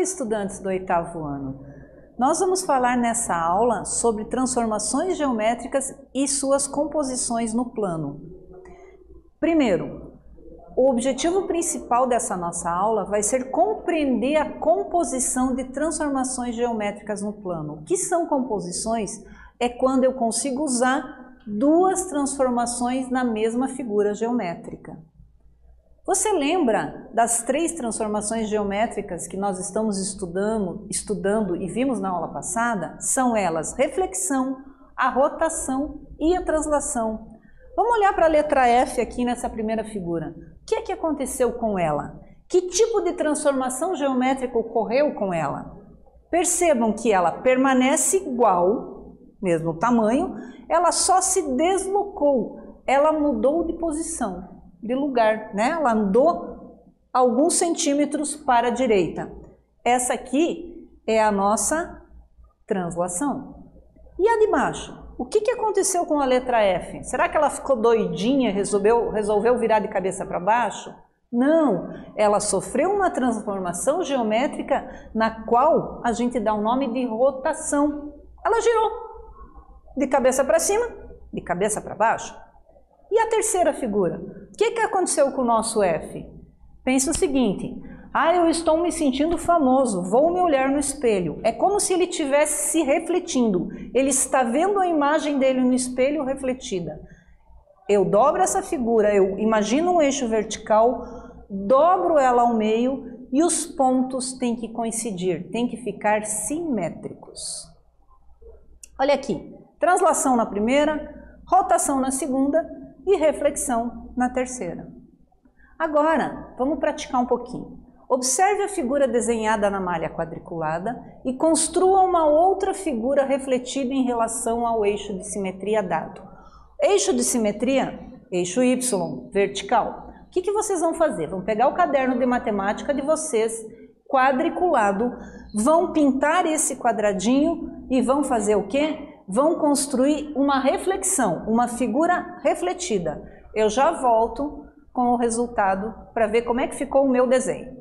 estudantes do 8º ano! Nós vamos falar nessa aula sobre transformações geométricas e suas composições no plano. Primeiro, o objetivo principal dessa nossa aula vai ser compreender a composição de transformações geométricas no plano. O que são composições? É quando eu consigo usar duas transformações na mesma figura geométrica. Você lembra das 3 transformações geométricas que nós estamos estudando e vimos na aula passada? São elas reflexão, a rotação e a translação. Vamos olhar para a letra F aqui nessa primeira figura. O que é que aconteceu com ela? Que tipo de transformação geométrica ocorreu com ela? Percebam que ela permanece igual, mesmo tamanho, ela só se deslocou, ela mudou de posição, de lugar, né? Ela andou alguns centímetros para a direita. Essa aqui é a nossa translação. E a de baixo? O que aconteceu com a letra F? Será que ela ficou doidinha e resolveu virar de cabeça para baixo? Não, ela sofreu uma transformação geométrica na qual a gente dá o nome de rotação. Ela girou de cabeça para cima, de cabeça para baixo. E a terceira figura? O que aconteceu com o nosso F? Pensa o seguinte: eu estou me sentindo famoso, vou me olhar no espelho. É como se ele estivesse se refletindo. Ele está vendo a imagem dele no espelho refletida. Eu dobro essa figura, eu imagino um eixo vertical, dobro ela ao meio e os pontos têm que coincidir, têm que ficar simétricos. Olha aqui, translação na primeira, rotação na segunda e reflexão na terceira. Agora, vamos praticar um pouquinho. Observe a figura desenhada na malha quadriculada e construa uma outra figura refletida em relação ao eixo de simetria dado. Eixo de simetria, eixo Y, vertical. O que vocês vão fazer? Vão pegar o caderno de matemática de vocês, quadriculado, vão pintar esse quadradinho e vão fazer o quê? Vão construir uma reflexão, uma figura refletida. Eu já volto com o resultado para ver como é que ficou o meu desenho.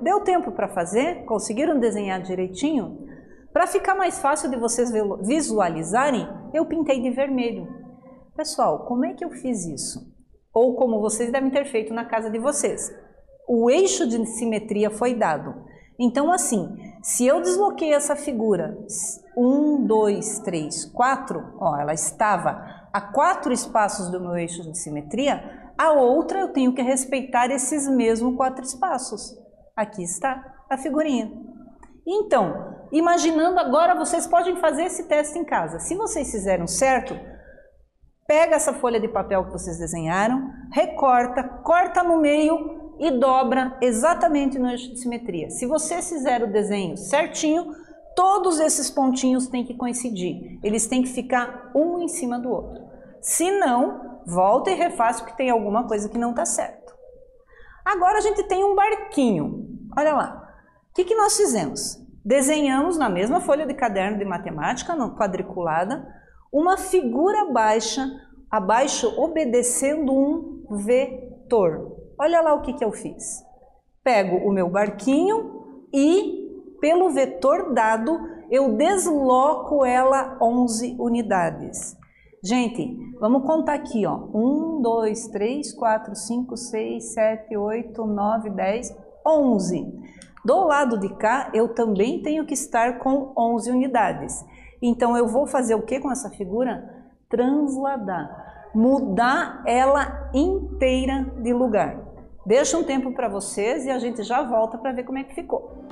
Deu tempo para fazer? Conseguiram desenhar direitinho? Para ficar mais fácil de vocês visualizarem, eu pintei de vermelho. Pessoal, como é que eu fiz isso? Ou como vocês devem ter feito na casa de vocês. O eixo de simetria foi dado. Então assim, se eu desloquei essa figura 1, 2, 3, 4, ó, ela estava a 4 espaços do meu eixo de simetria, a outra eu tenho que respeitar esses mesmos 4 espaços. Aqui está a figurinha. Então, imaginando agora, vocês podem fazer esse teste em casa. Se vocês fizeram certo, pega essa folha de papel que vocês desenharam, recorta, corta no meio e dobra exatamente no eixo de simetria. Se vocês fizeram o desenho certinho, todos esses pontinhos têm que coincidir. Eles têm que ficar um em cima do outro. Se não, volta e refaz porque tem alguma coisa que não está certo. Agora a gente tem um barquinho. Olha lá. O que nós fizemos? Desenhamos na mesma folha de caderno de matemática, quadriculada, uma figura abaixo obedecendo um vetor. Olha lá o que eu fiz. Pego o meu barquinho e, pelo vetor dado, eu desloco ela 11 unidades. Gente, vamos contar aqui, ó. 1, 2, 3, 4, 5, 6, 7, 8, 9, 10, 11. Do lado de cá, eu também tenho que estar com 11 unidades. Então, eu vou fazer o que com essa figura? Transladar. Mudar ela inteira de lugar. Deixa um tempo para vocês e a gente já volta para ver como é que ficou.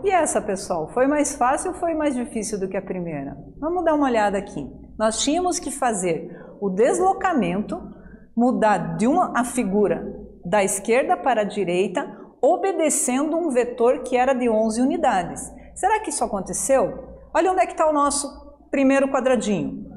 E essa, pessoal, foi mais fácil ou foi mais difícil do que a primeira? Vamos dar uma olhada aqui. Nós tínhamos que fazer o deslocamento, mudar a figura da esquerda para a direita, obedecendo um vetor que era de 11 unidades. Será que isso aconteceu? Olha onde é que está o nosso primeiro quadradinho.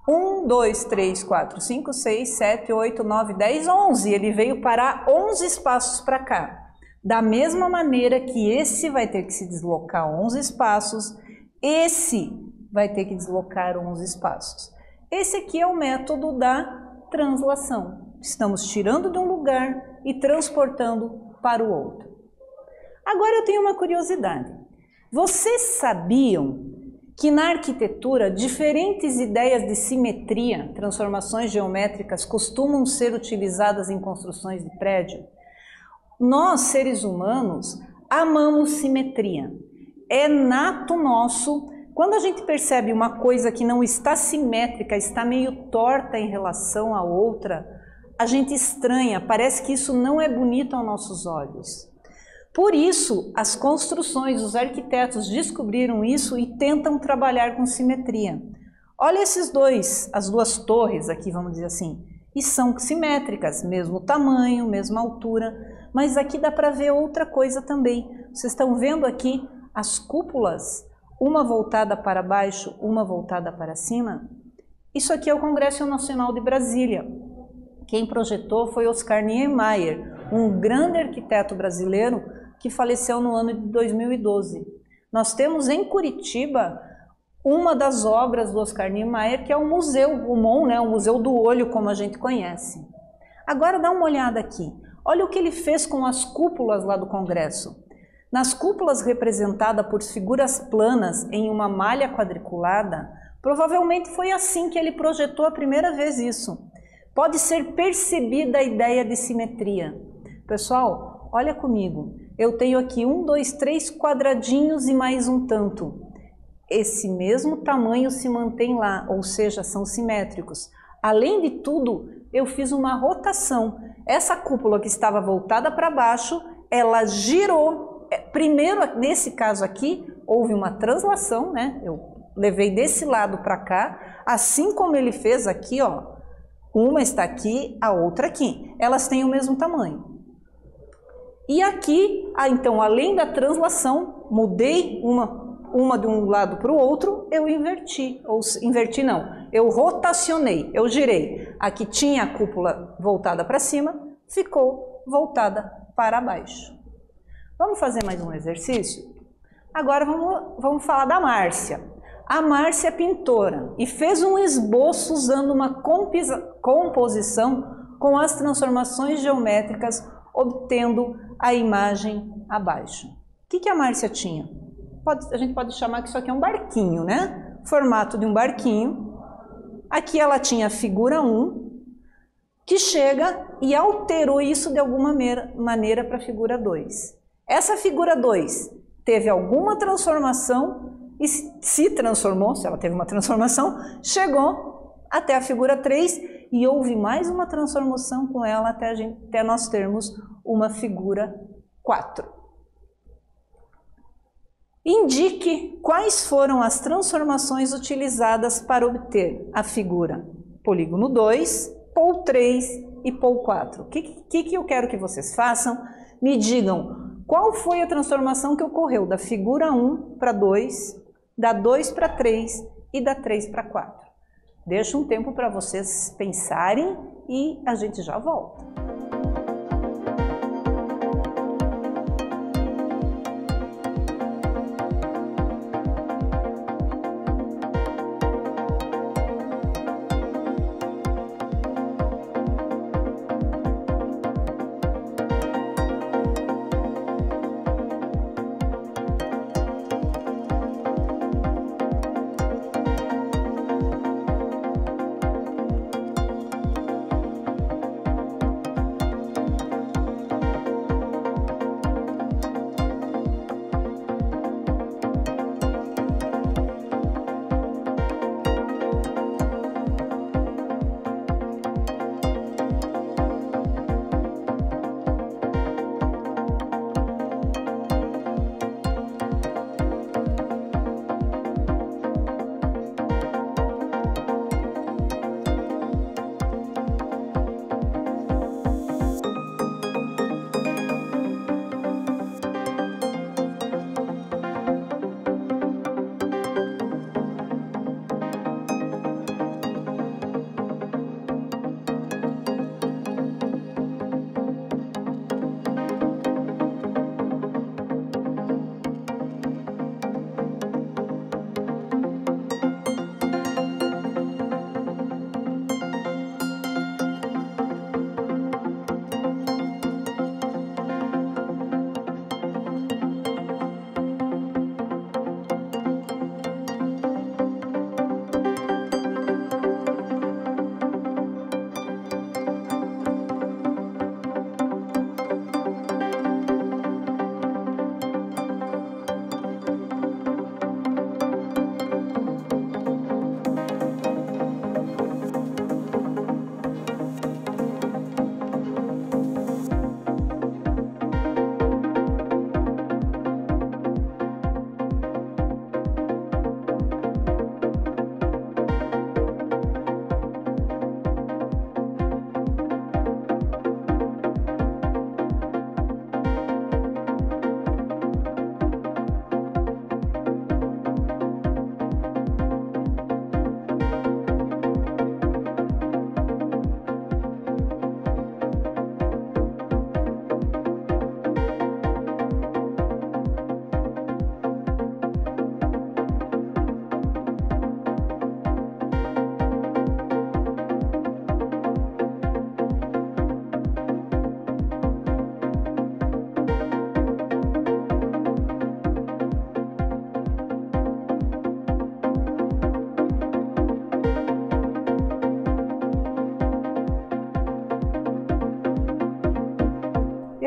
1, 2, 3, 4, 5, 6, 7, 8, 9, 10, 11. Ele veio parar 11 espaços para cá. Da mesma maneira que esse vai ter que se deslocar 11 espaços, esse vai ter que deslocar 11 espaços. Esse aqui é o método da translação. Estamos tirando de um lugar e transportando para o outro. Agora eu tenho uma curiosidade. Vocês sabiam que na arquitetura diferentes ideias de simetria, transformações geométricas, costumam ser utilizadas em construções de prédio? Nós, seres humanos, amamos simetria. É nato nosso. Quando a gente percebe uma coisa que não está simétrica, está meio torta em relação à outra, a gente estranha, parece que isso não é bonito aos nossos olhos. Por isso, as construções, os arquitetos descobriram isso e tentam trabalhar com simetria. Olha esses dois, as duas torres aqui, vamos dizer assim, e são simétricas, mesmo tamanho, mesma altura, mas aqui dá para ver outra coisa também. Vocês estão vendo aqui as cúpulas, uma voltada para baixo, uma voltada para cima? Isso aqui é o Congresso Nacional de Brasília. Quem projetou foi Oscar Niemeyer, um grande arquiteto brasileiro que faleceu no ano de 2012. Nós temos em Curitiba uma das obras do Oscar Niemeyer, que é o Museu, o MON, né, o Museu do Olho, como a gente conhece. Agora dá uma olhada aqui. Olha o que ele fez com as cúpulas lá do Congresso. Nas cúpulas representadas por figuras planas em uma malha quadriculada, provavelmente foi assim que ele projetou a primeira vez isso. Pode ser percebida a ideia de simetria. Pessoal, olha comigo. Eu tenho aqui 1, 2, 3 quadradinhos e mais um tanto. Esse mesmo tamanho se mantém lá, ou seja, são simétricos. Além de tudo, eu fiz uma rotação. Essa cúpula que estava voltada para baixo, ela girou. Primeiro, nesse caso aqui, houve uma translação, né? Eu levei desse lado para cá, assim como ele fez aqui, ó. Uma está aqui, a outra aqui. Elas têm o mesmo tamanho. E aqui, então, além da translação, mudei uma de um lado para o outro, eu inverti. Ou inverti não, eu rotacionei, eu girei. Aqui tinha a cúpula voltada para cima, ficou voltada para baixo. Vamos fazer mais um exercício? Agora vamos falar da Márcia. A Márcia é pintora e fez um esboço usando uma composição com as transformações geométricas, obtendo a imagem abaixo. O que a Márcia tinha? A gente pode chamar que isso aqui é um barquinho, né? Formato de um barquinho. Aqui ela tinha a figura 1, que chega e alterou isso de alguma maneira para a figura 2. Essa figura 2 teve alguma transformação e se transformou, se ela teve uma transformação, chegou até a figura 3 e houve mais uma transformação com ela até nós termos uma figura 4. Indique quais foram as transformações utilizadas para obter a figura polígono 2, pol 3 e pol 4. O que eu quero que vocês façam? Me digam qual foi a transformação que ocorreu da figura 1 para 2, da 2 para 3 e da 3 para 4. Deixo um tempo para vocês pensarem e a gente já volta.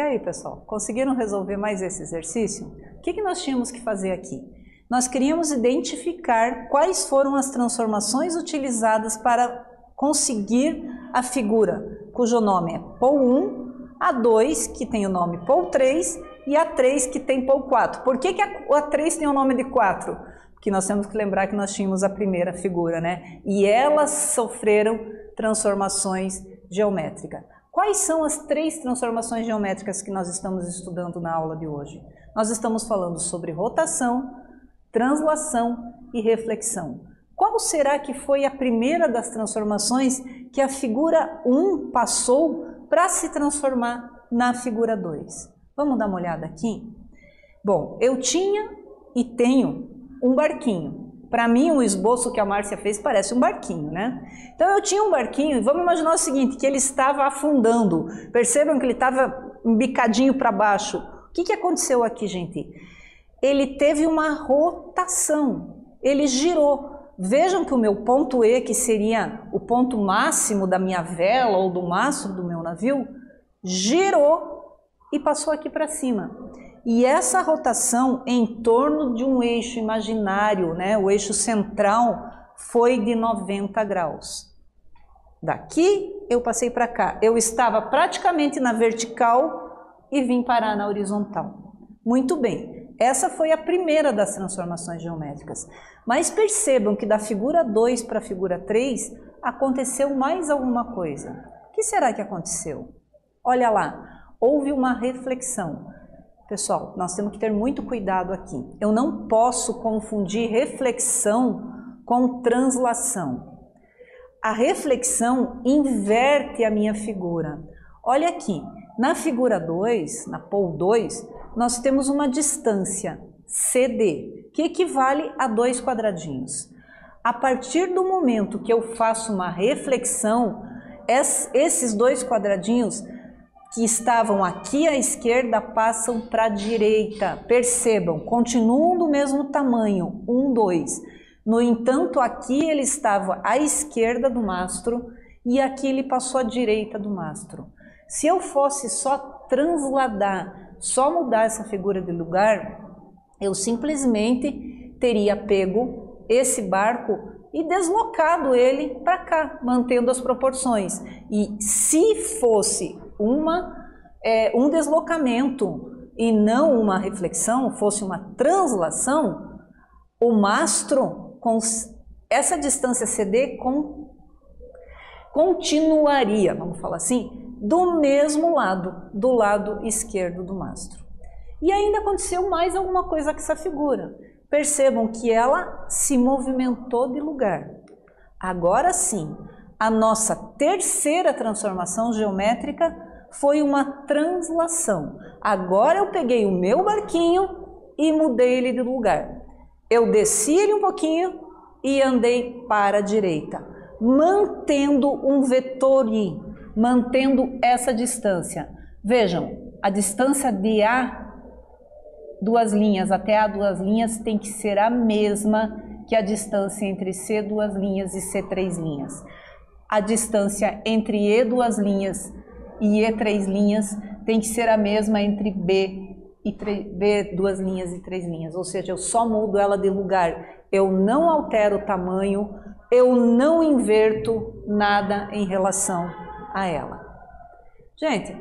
aí, pessoal? Conseguiram resolver mais esse exercício? O que nós tínhamos que fazer aqui? Nós queríamos identificar quais foram as transformações utilizadas para conseguir a figura, cujo nome é POU1, a 2, que tem o nome POU3, e a 3, que tem POU4. Por que a 3 tem o nome de 4? Porque nós temos que lembrar que nós tínhamos a primeira figura, né? E elas sofreram transformações geométricas. Quais são as 3 transformações geométricas que nós estamos estudando na aula de hoje? Nós estamos falando sobre rotação, translação e reflexão. Qual será que foi a primeira das transformações que a figura 1 passou para se transformar na figura 2? Vamos dar uma olhada aqui? Bom, eu tinha e tenho um barquinho. Para mim, o esboço que a Márcia fez parece um barquinho, né? Então eu tinha um barquinho e vamos imaginar o seguinte, que ele estava afundando. Percebam que ele estava embicadinho para baixo. O que aconteceu aqui, gente? Ele teve uma rotação, ele girou. Vejam que o meu ponto E, que seria o ponto máximo da minha vela ou do mastro do meu navio, girou e passou aqui para cima. E essa rotação em torno de um eixo imaginário, né, o eixo central, foi de 90 graus. Daqui eu passei para cá. Eu estava praticamente na vertical e vim parar na horizontal. Muito bem. Essa foi a primeira das transformações geométricas. Mas percebam que da figura 2 para a figura 3 aconteceu mais alguma coisa. O que será que aconteceu? Olha lá, houve uma reflexão. Pessoal, nós temos que ter muito cuidado aqui. Eu não posso confundir reflexão com translação. A reflexão inverte a minha figura. Olha aqui, na figura 2, na POU2, nós temos uma distância CD, que equivale a 2 quadradinhos. A partir do momento que eu faço uma reflexão, esses 2 quadradinhos que estavam aqui à esquerda passam para a direita. Percebam, continuam do mesmo tamanho, 1, 2. No entanto, aqui ele estava à esquerda do mastro e aqui ele passou à direita do mastro. Se eu fosse só transladar, só mudar essa figura de lugar, eu simplesmente teria pego esse barco e deslocado ele para cá, mantendo as proporções. E se fosse um deslocamento e não uma reflexão, fosse uma translação, o mastro com essa distância CD continuaria, vamos falar assim, do mesmo lado, do lado esquerdo do mastro. E ainda aconteceu mais alguma coisa com essa figura. Percebam que ela se movimentou de lugar. Agora sim, a nossa terceira transformação geométrica foi uma translação. Agora eu peguei o meu barquinho e mudei ele de lugar. Eu desci ele um pouquinho e andei para a direita, mantendo um vetor I, mantendo essa distância. Vejam, a distância de A, 2 linhas, até A, 2 linhas, tem que ser a mesma que a distância entre C, 2 linhas e C, 3 linhas. A distância entre E, 2 linhas e E, 3 linhas tem que ser a mesma entre B, 2 linhas e 3 linhas. Ou seja, eu só mudo ela de lugar. Eu não altero o tamanho, eu não inverto nada em relação a ela. Gente,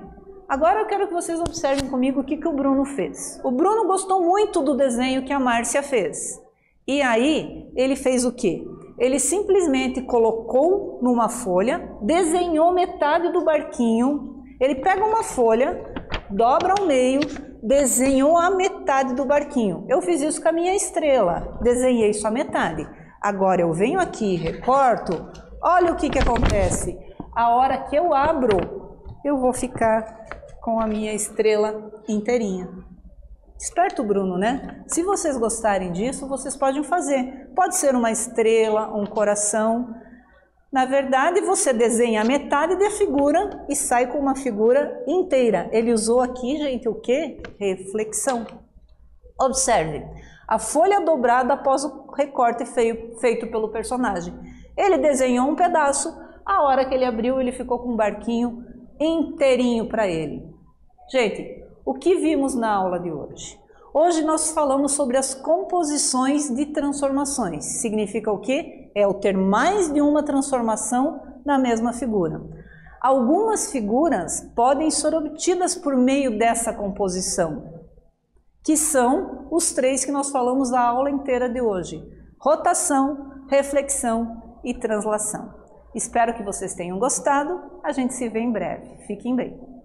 agora eu quero que vocês observem comigo o que o Bruno fez. O Bruno gostou muito do desenho que a Márcia fez. E aí, ele fez o quê? Ele simplesmente colocou numa folha, desenhou metade do barquinho, ele pega uma folha, dobra ao meio, desenhou a metade do barquinho. Eu fiz isso com a minha estrela, desenhei só a metade. Agora eu venho aqui, recorto, olha o que acontece. A hora que eu abro, eu vou ficar com a minha estrela inteirinha. Esperto Bruno, né? Se vocês gostarem disso, vocês podem fazer. Pode ser uma estrela, um coração. Na verdade, você desenha a metade da figura e sai com uma figura inteira. Ele usou aqui, gente, o quê? Reflexão. Observe, a folha dobrada após o recorte feito pelo personagem. Ele desenhou um pedaço, a hora que ele abriu, ele ficou com um barquinho inteirinho para ele. Gente, o que vimos na aula de hoje? Hoje nós falamos sobre as composições de transformações. Significa o quê? É o ter mais de uma transformação na mesma figura. Algumas figuras podem ser obtidas por meio dessa composição, que são os 3 que nós falamos a aula inteira de hoje: rotação, reflexão e translação. Espero que vocês tenham gostado. A gente se vê em breve. Fiquem bem.